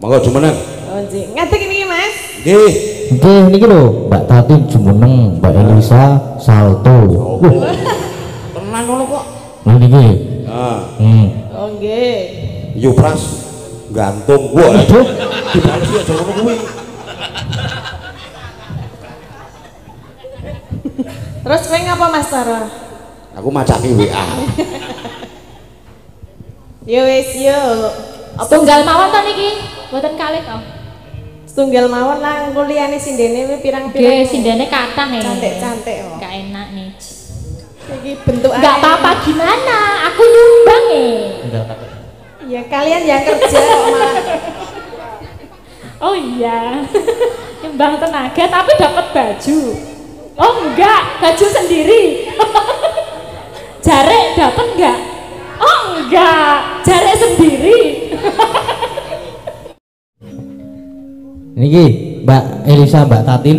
Monggo jumeneng. Oh nggih. Ngadeg iki Mas. Nggih. Nggih niki lho, Mbak Tatin jumeneng, Mbak Elisa salto. Tenan ngono kok. Niki. Heeh. Oh nggih. Yupras gantung. Wah, aduh. Dibalik aja ngono kuwi. Terus kowe ngapa Mas Tara? Aku macake WA. Yo wis yo. Setunggal mawon to niki, mboten kalih to. Setunggal mawon lah kuliahane sindene kuwi pirang-pirang. Nggih, sindene kathah ya. Cantik-cantik kok. Enggak enak nih. Iki bentuk Enggak apa-apa gimana? Aku nyumbang Ya kalian yang kerja kok Mas. Oh iya. Nyumbang tenaga tapi dapat baju. Oh enggak, baju sendiri. Jarek dapat enggak? Oh enggak, jarek sendiri. Niki Mbak Elisa, Mbak Tatin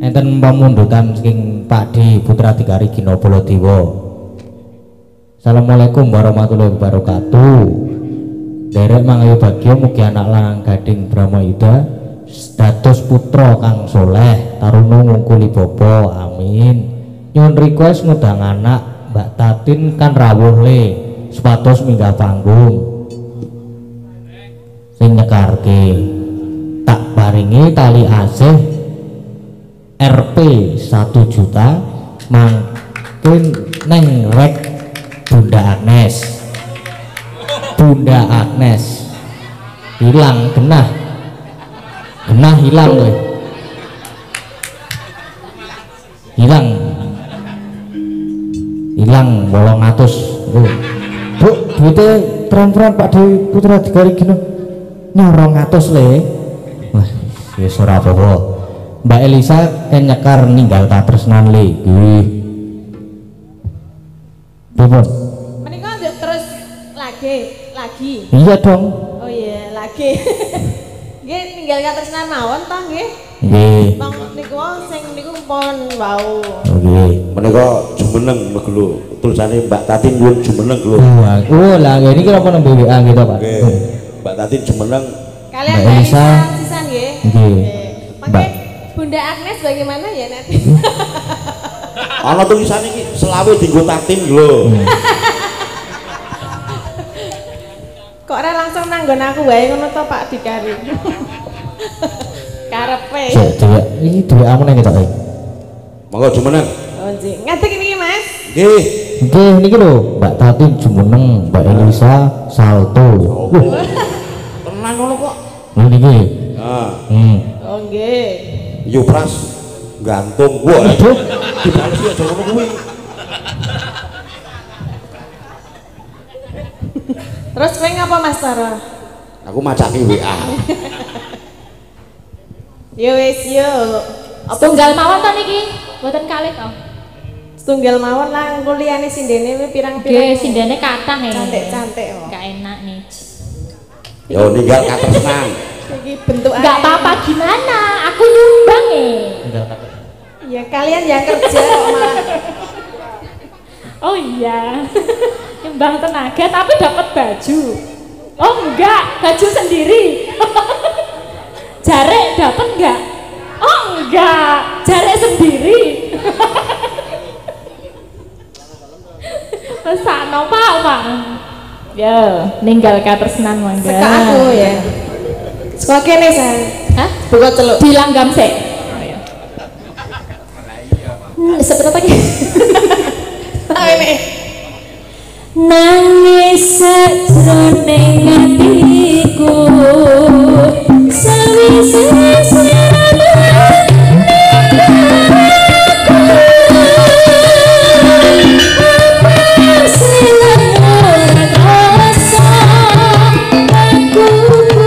enten pamundutan saking Pak Di Putra Dikari Gino Baladewa. Assalamualaikum warahmatullahi wabarakatuh. Derek mangayu bagya mugi anak lanang gading Brahma Ida dados putra kang soleh taruna ngungkuli bapa, amin. Nyuwun request ngundang anak Mbak Tatin kan rawuh le supados minggah panggung sing nyekarke. Tak paringi tali asih Rp 1 juta mangkin neng rek Bunda Agnes. Bunda Agnes hilang genah hilang loh, hilang 800 Bu, duitnya tren-tren Pak Di Putra Dikari Gino nah 200 le. Wah, wis ora apa-apa. Mbak Elisa kan nyekar ninggal katresnan le. Nggih. Pripun? Menika terus lagi. Iya dong. Oh iya, lagi. Nggih tinggal katresnan mawon toh nggih. Nggih. Tong niku sing niku pon wau. Nggih. Menika jumeneng lho. Tulisane Mbak Tatin nyuwun jumeneng lho. Oh lah ini kira apa nembe WA gitu Pak. Nggih. Mbak Tatin jumeneng. Kalian Mbak Elisa sisan nggih. Nggih. Pakai Bunda Agnes bagaimana ya nanti? Ana tulisane iki selawe dienggo Tatin lho. Kok ora langsung nanggon aku wae ngono to Pak Dikari. Karepe. Iki duwe aku nang ketok. Monggo jumeneng. Oh nggih. Ngadeg iki Mas. Nggih. Nggih niki lho, Mbak Tatin jumeneng, Mbak Elisa salto. Tenan ngono kok. Niki. Heeh. Oh nggih. Yupras gantung. Wah, aduh. Dibalik aja ngono kuwi. Terus kowe ngapa Mas Tara? Aku macake WA. Yo wis yo. Setunggal mawon to niki, mboten kalih to. Setunggal mawon lah kuliahane sindene kuwi pirang-pirang. Nggih, sindene kathah ya. Cantik-cantik kok. Enggak enak nih. Yo ninggal katresnan. Iki bentuk Enggak apa-apa gimana? Aku nyumbang Ya kalian yang kerja kok Mas. Oh iya. Nyumbang tenaga tapi dapat baju. Oh enggak, baju sendiri. Jarek dapat enggak? Oh enggak, jarek sendiri. Sakno Pak. Ya, ninggal katresnan mangga. Seka aku ya. Sekolah kene saya. Hah? Buka celuk. Dilanggam sik. Seperti apa nih? Ini. Nangis sajroning atiku sawise Thank you.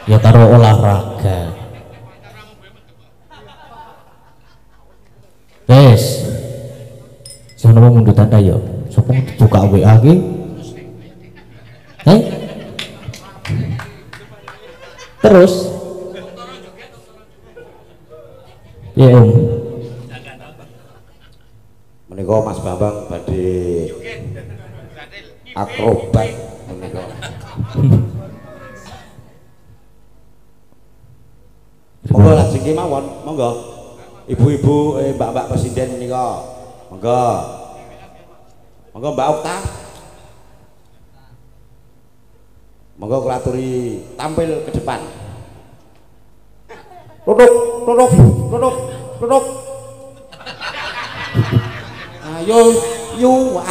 Ya karo olahraga. Wes. Sono mau mundur tanda ya. Sopo buka WA ki? Terus ya Om. Menika Mas Bambang badhe akrobat menika. Monggo lajeng kemawon, monggo. Ibu-ibu mbak-mbak presiden menika. Monggo. Monggo Mbak Okta. Monggo kula aturi tampil ke depan. Duduk. Ayo, wah.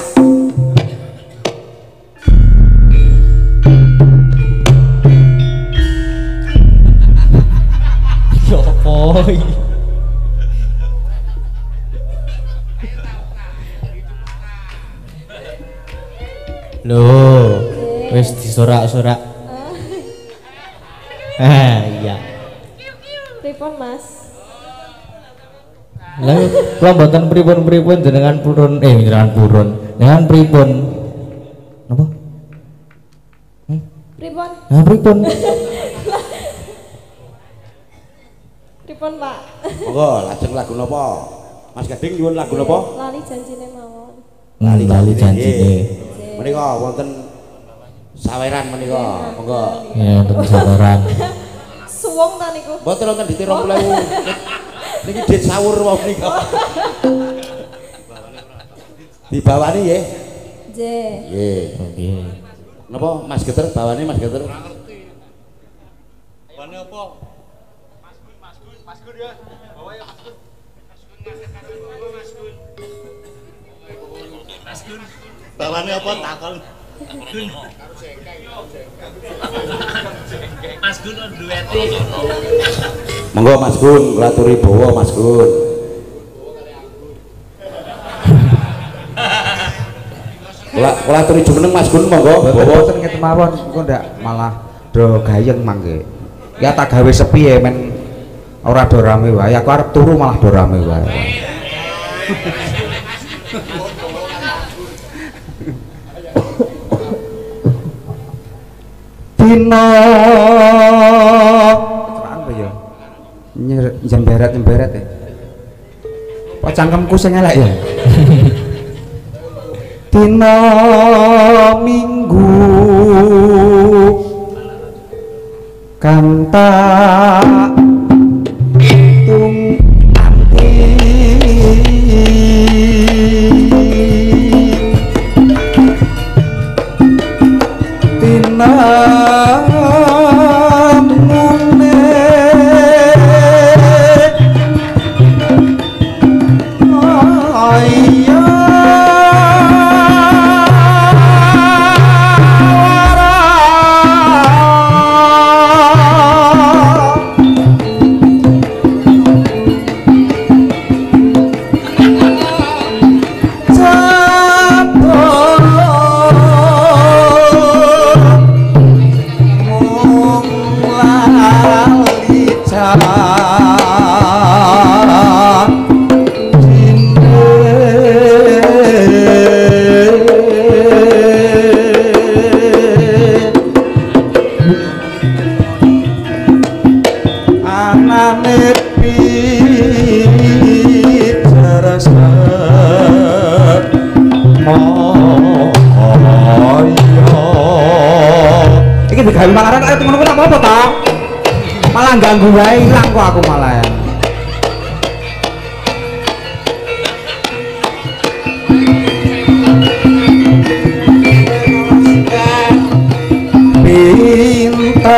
Yo boy. Loh, wis disorak-sorak. Iya. Pripun Mas? Lah kula mboten pripun-pripun jenengan purun jenengan pripun. Napa? Pripun? Nah, pripun? Pripun Pak? Monggo lajeng lagu napa? Mas Gading nyuwun lagu napa? Lali janjine mawon. Lali janjine. Menika wonten saweran menika. Monggo. Ya, wonten saweran. Suwung ta niku? Mboten wonten di 30.000. Niki dit sawur wae nika. Dibawani nggih. Nggih. Nggih. Nggih. Napa Mas Geter bawane Mas Geter? Bawane apa? Mas Gun ya. Bawa ya Mas Gun. Mas Gun. Bawane apa takon? Gun. Mas Gun dueti. Monggo Mas Gun, kula aturi bawa Mas Gun. Kula aturi jumeneng Mas Gun monggo bawa. Boten ngeten mawon, engko ndak malah do gayeng mangke. Ya tak gawe sepi ya men ora do rame wae. Aku arep turu malah do rame wae. Dino terang apa ya? Nyemberet ya. Kok cangkemku sing elek ya? Dino Minggu kanta tung anti tinamune ayah digawe mangaran ayo temen-temen apa-apa ta? Malah ganggu wae ilang kok aku malah ya. Pintar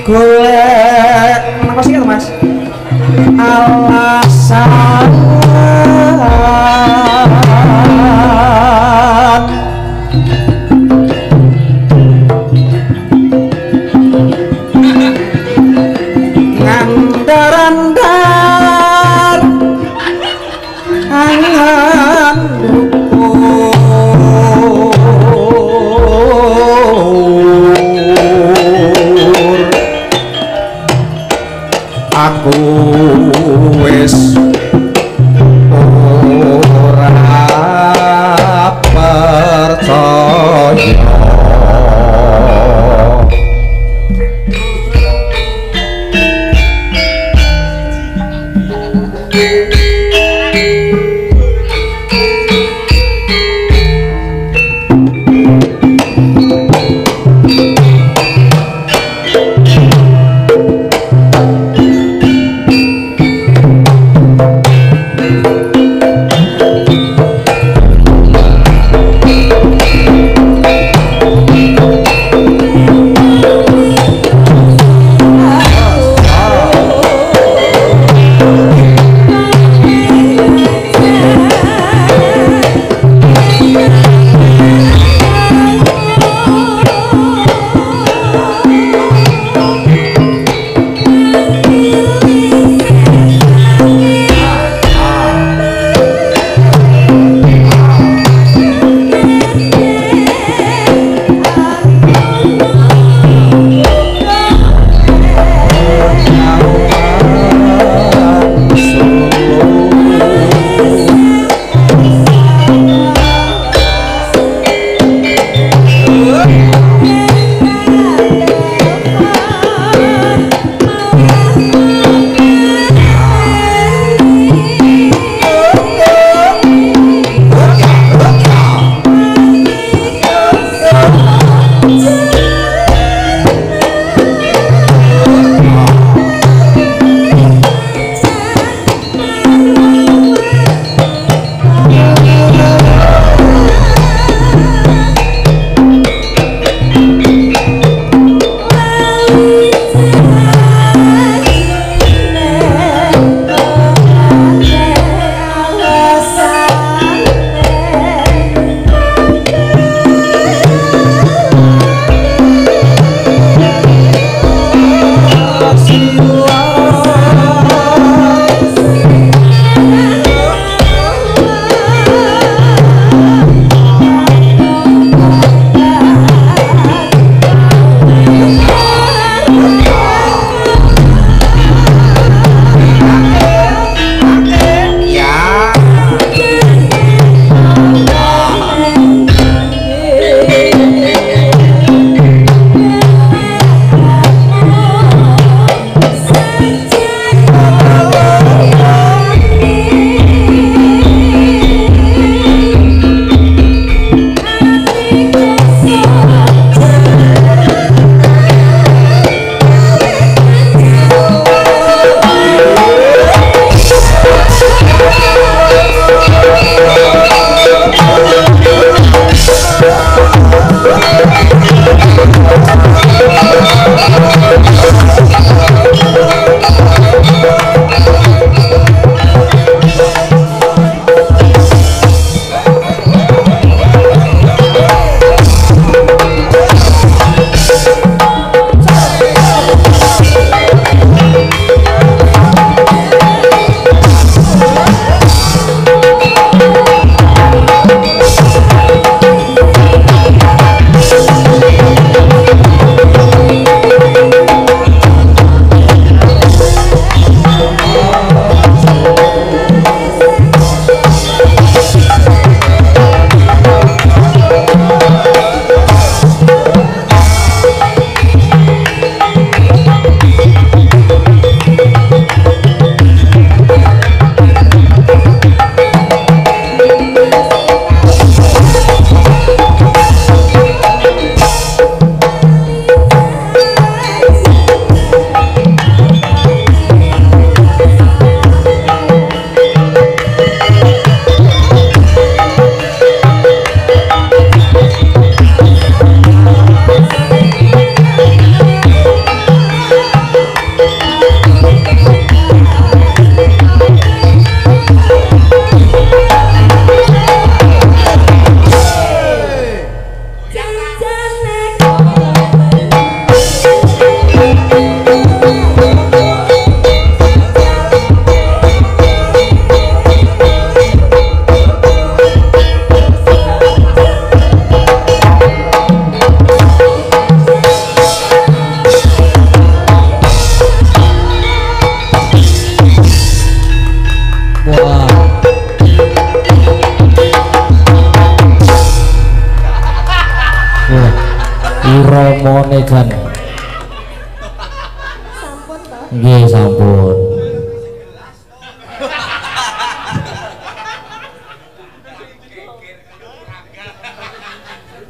golek menapa sih Mas? Alasan ngandar-andar angan rukun Iromone jan. Sampun toh. Nggih sampun.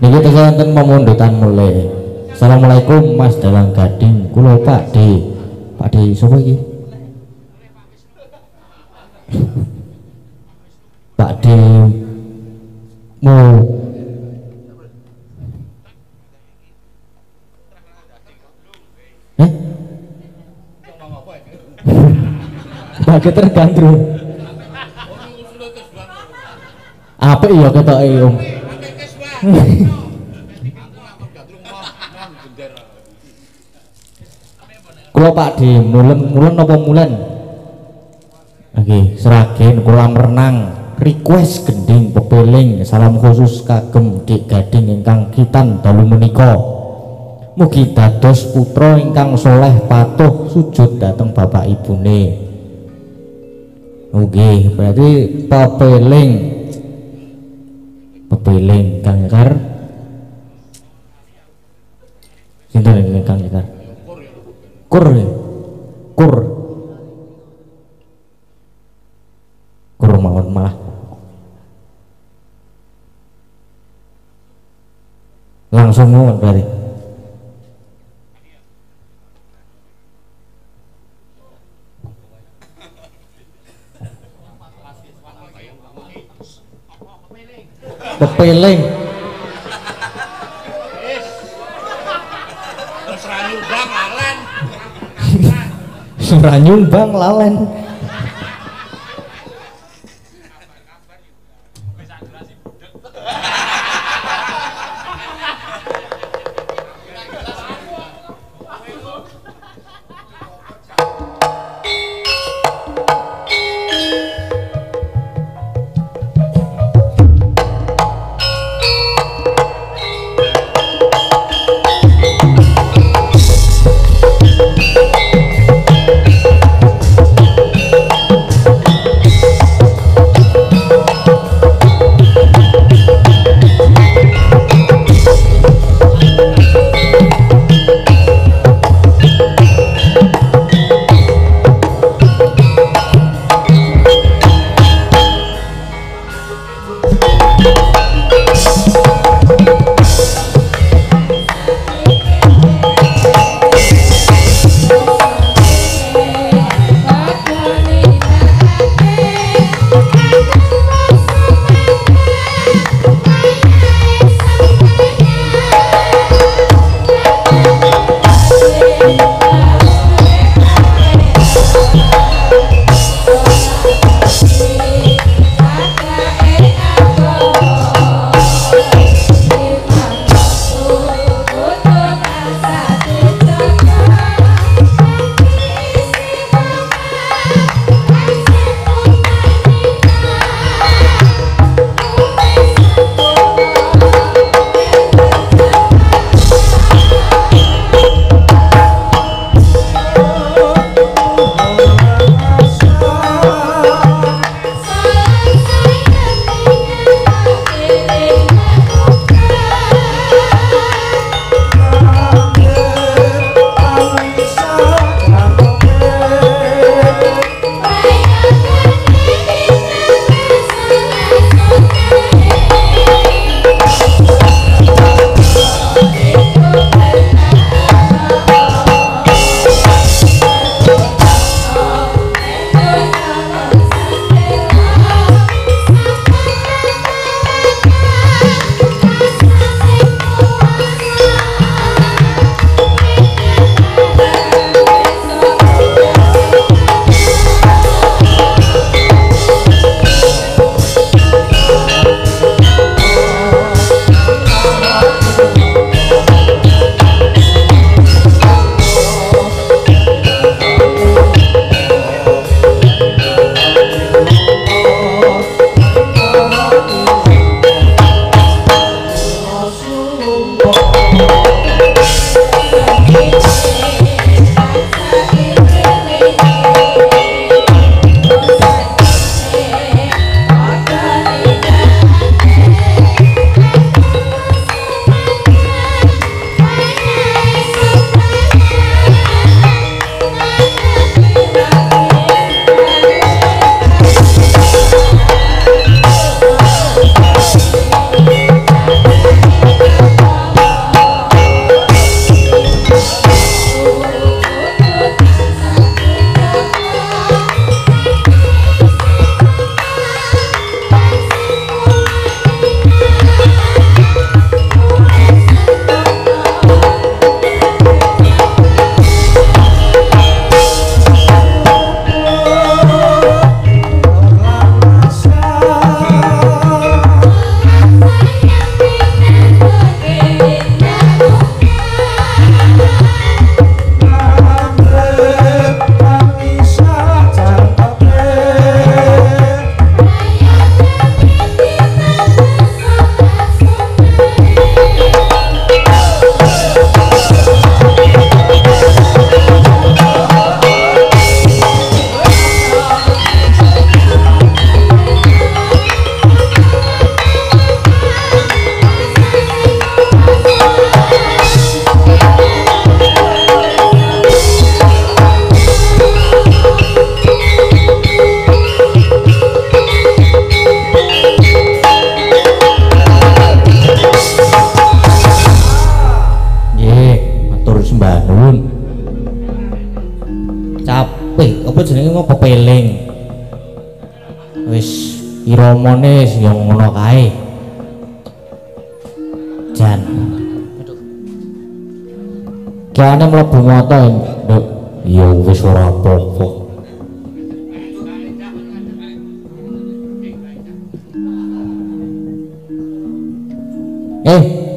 Niki teko wonten pemundutan mulai. Assalamualaikum Mas Dalang Gading. Kula Pak D. Pak D sapa iki? Pak D mau Bagi tergandrung. Apa iya ketoke Om? Kula Pak D, mulen apa mulen? Oke, seragen kula merenang request gending pepeling salam khusus kagem Dik Gading ingkang kitan dalu menika. Mugi dados putra ingkang soleh patuh sujud dateng bapak ibune. Oke, berarti pepeling Kang Yakar. Sinten iki Kang Yakar? Kur mawon malah langsung mawon berarti. Pepeling Suranyumbang lalen. jenenge mau pepeling. Wis iramane ya ngono kae. Jan. Kene mlebu mata, Nduk. Ya wis ora apa-apa.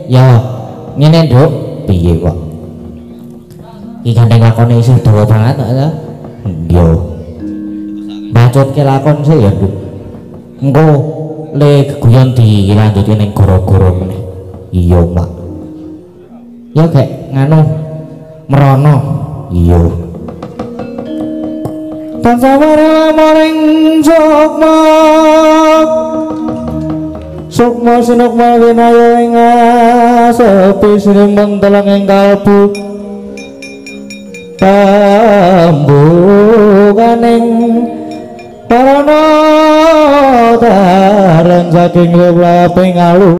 Ya ngene, Nduk. Piye kok? Iki gandeng lakone isih dawa banget ta? Yo. Bacotke lakon sih ya, Nduk. Engko le geguyon dilanjuti ning goro-goro meneh. Iya, Mak. Ya kayak nganu merono. Iya. Tansah maring sukma. Sukma sinukma winayo ing sepi sining mentelang ing kalbu. Tambukaning parana daran saking lelaping alu.